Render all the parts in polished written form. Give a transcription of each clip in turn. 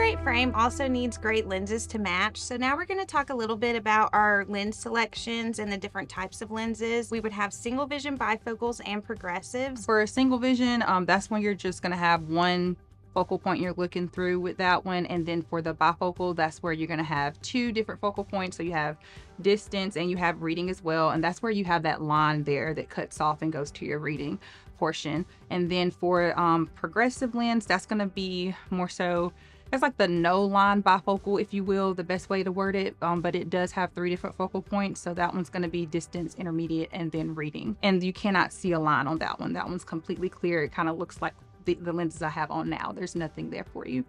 great frame also needs great lenses to match. So now we're going to talk a little bit about our lens selections and the different types of lenses. We would have single vision bifocals and progressives. For a single vision, that's when you're just going to have one focal point you're looking through with that one. And then for the bifocal, that's where you're going to have two different focal points. So you have distance and you have reading as well. And that's where you have that line there that cuts off and goes to your reading portion. And then for progressive lens, that's going to be more so, it's like the no line bifocal, if you will, the best way to word it. But it does have three different focal points. So that one's going to be distance, intermediate, and then reading. And you cannot see a line on that one. That one's completely clear. It kind of looks like the lenses I have on now. There's nothing there for you.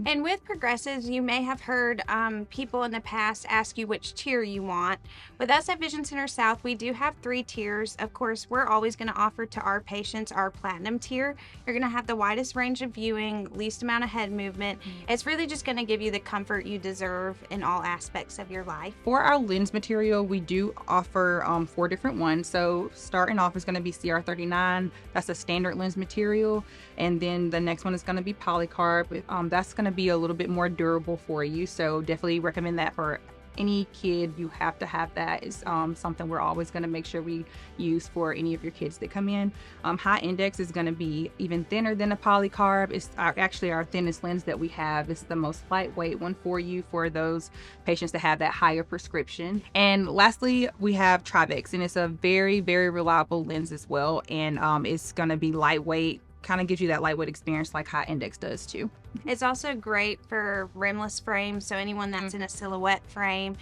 And with progressives, you may have heard people in the past ask you which tier you want. With us at Vision Center South, we do have 3 tiers. Of course, we're always going to offer to our patients our platinum tier. You're going to have the widest range of viewing, least amount of head movement. It's really just going to give you the comfort you deserve in all aspects of your life. For our lens material, we do offer 4 different ones. So starting off is going to be CR39. That's a standard lens material. And then the next one is going to be polycarb. That's going to be a little bit more durable for you, so definitely recommend that for any kid. You have to have that. Is something we're always going to make sure we use for any of your kids that come in. High index is going to be even thinner than a polycarb. It's actually our thinnest lens that we have. It's the most lightweight one for you, for those patients that have that higher prescription. And lastly, we have Trivex, and it's a very, very reliable lens as well, and it's going to be lightweight, kind of gives you that lightweight experience like high index does too. It's also great for rimless frames, so anyone that's in a silhouette frame,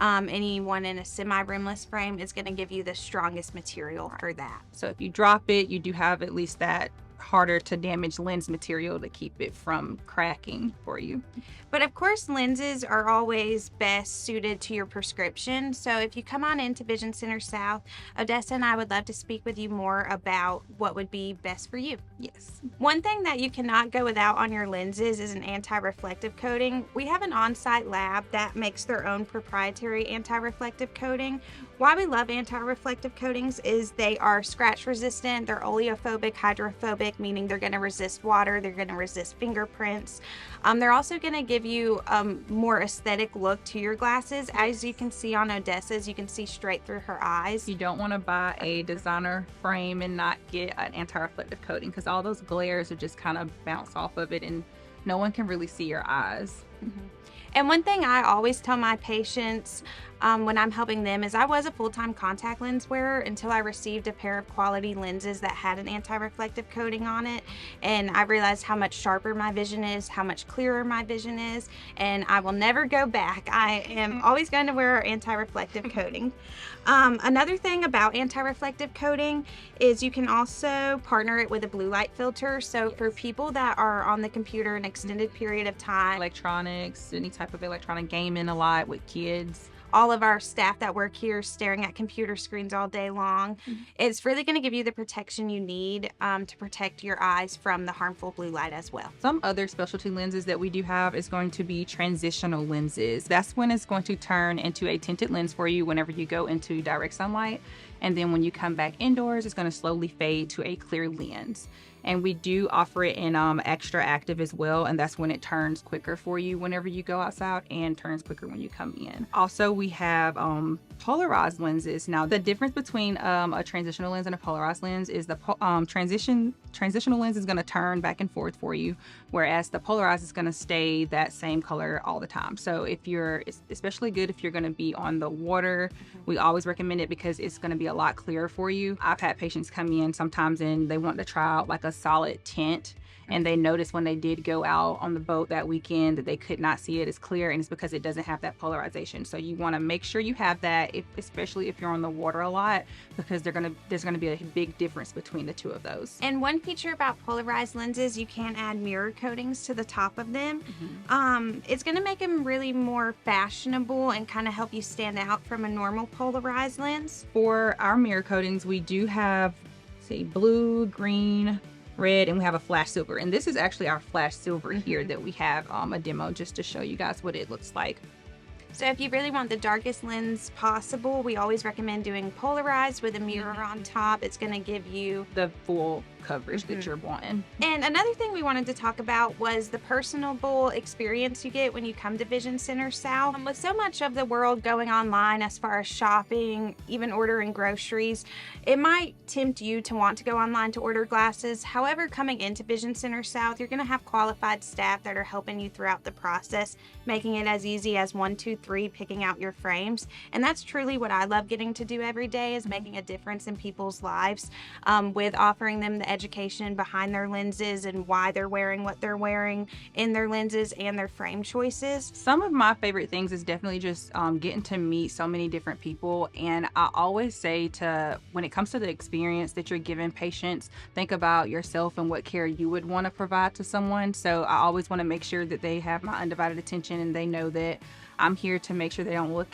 anyone in a semi-rimless frame is going to give you the strongest material for that. So if you drop it, you do have at least that harder to damage lens material to keep it from cracking for you. But of course, lenses are always best suited to your prescription. So if you come on into Vision Center South, Odessa and I would love to speak with you more about what would be best for you. Yes. One thing that you cannot go without on your lenses is an anti-reflective coating. We have an on-site lab that makes their own proprietary anti-reflective coating. Why we love anti-reflective coatings is they are scratch resistant, they're oleophobic, hydrophobic, meaning they're going to resist water, they're going to resist fingerprints. They're also going to give you a more aesthetic look to your glasses. As you can see on Odessa's, you can see straight through her eyes. You don't want to buy a designer frame and not get an anti-reflective coating, because all those glares are just kind of bounce off of it and no one can really see your eyes. Mm-hmm. And one thing I always tell my patients when I'm helping them is I was a full-time contact lens wearer until I received a pair of quality lenses that had an anti-reflective coating on it. And I realized how much sharper my vision is, how much clearer my vision is, and I will never go back. I am always going to wear our anti-reflective coating. Another thing about anti-reflective coating is you can also partner it with a blue light filter. So for people that are on the computer an extended period of time, Electronics, any type of electronic gaming a lot with kids. All of our staff that work here staring at computer screens all day long, it's really going to give you the protection you need to protect your eyes from the harmful blue light as well. Some other specialty lenses that we do have is going to be transitional lenses. That's when it's going to turn into a tinted lens for you whenever you go into direct sunlight. And then when you come back indoors, it's going to slowly fade to a clear lens. And we do offer it in extra active as well, and that's when it turns quicker for you whenever you go outside and turns quicker when you come in. Also, we have polarized lenses. Now, the difference between a transitional lens and a polarized lens is the transitional lens is going to turn back and forth for you, whereas the polarized is going to stay that same color all the time. So it's especially good if you're going to be on the water. We always recommend it because it's going to be a lot clearer for you. I've had patients come in sometimes and they want to try out like a solid tint, and they noticed when they did go out on the boat that weekend that they could not see it as clear, and it's because it doesn't have that polarization. So you want to make sure you have that, especially if you're on the water a lot, because there's going to be a big difference between the two of those. And one feature about polarized lenses, you can add mirror coatings to the top of them. It's going to make them really more fashionable and kind of help you stand out from a normal polarized lens. For our mirror coatings, we do have, blue, green, red, and we have a flash silver. And this is actually our flash silver here that we have a demo just to show you guys what it looks like. So if you really want the darkest lens possible, we always recommend doing polarized with a mirror on top. It's going to give you the full coverage that you're wanting. And another thing we wanted to talk about was the personable experience you get when you come to Vision Center South. With so much of the world going online as far as shopping, even ordering groceries, it might tempt you to want to go online to order glasses. However, coming into Vision Center South, you're going to have qualified staff that are helping you throughout the process, making it as easy as 1, 2, 3, picking out your frames. And that's truly what I love getting to do every day, is making a difference in people's lives with offering them the education behind their lenses and why they're wearing what they're wearing in their lenses and their frame choices. Some of my favorite things is definitely just getting to meet so many different people. And I always say, to when it comes to the experience that you're giving patients, think about yourself and what care you would want to provide to someone. So I always want to make sure that they have my undivided attention and they know that I'm here to make sure they don't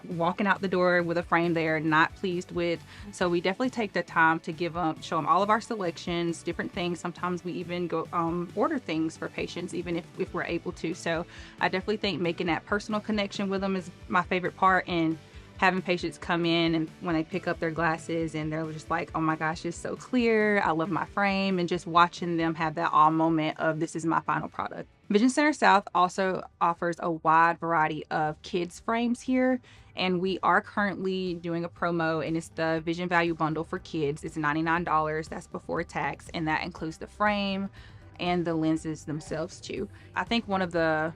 walking out the door with a frame they're not pleased with. So we definitely take the time to show them all of our selections, different things. Sometimes we even go order things for patients, even if we're able to. So I definitely think making that personal connection with them is my favorite part, and having patients come in and when they pick up their glasses and they're just like, oh my gosh, it's so clear, I love my frame, and just watching them have that awe moment of this is my final product. Vision Center South also offers a wide variety of kids frames here, and we are currently doing a promo, and it's the Vision Value Bundle for kids. It's $99, that's before tax, and that includes the frame and the lenses themselves too. I think one of the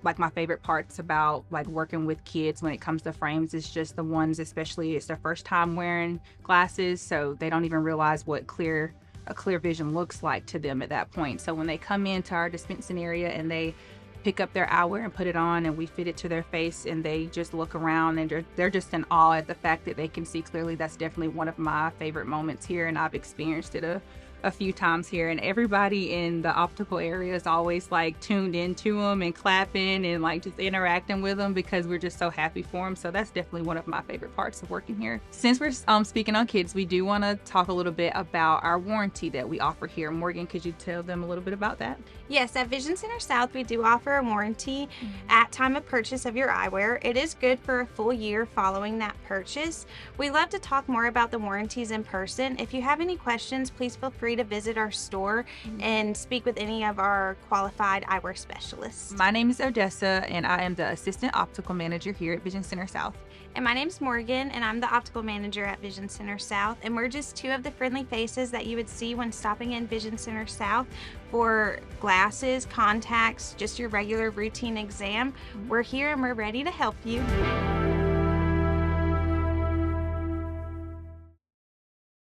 my favorite parts about working with kids when it comes to frames is just the ones, especially it's their first time wearing glasses, so they don't even realize what a clear vision looks like to them at that point. So when they come into our dispensing area and they pick up their eyewear and put it on and we fit it to their face and they just look around and they're just in awe at the fact that they can see clearly, that's definitely one of my favorite moments here, and I've experienced it a few times here, and everybody in the optical area is always tuned into them and clapping and just interacting with them because we're just so happy for them. So that's definitely one of my favorite parts of working here. Since we're speaking on kids, we do want to talk a little bit about our warranty that we offer here. Morgan, could you tell them a little bit about that? Yes, at Vision Center South, we do offer a warranty at time of purchase of your eyewear. It is good for a full year following that purchase. We love to talk more about the warranties in person. If you have any questions, please feel free to visit our store and speak with any of our qualified eyewear specialists. My name is Odessa, and I am the Assistant Optical Manager here at Vision Center South. And my name's Morgan, and I'm the Optical Manager at Vision Center South, and we're just two of the friendly faces that you would see when stopping in Vision Center South for glasses, contacts, just your regular routine exam. We're here and we're ready to help you.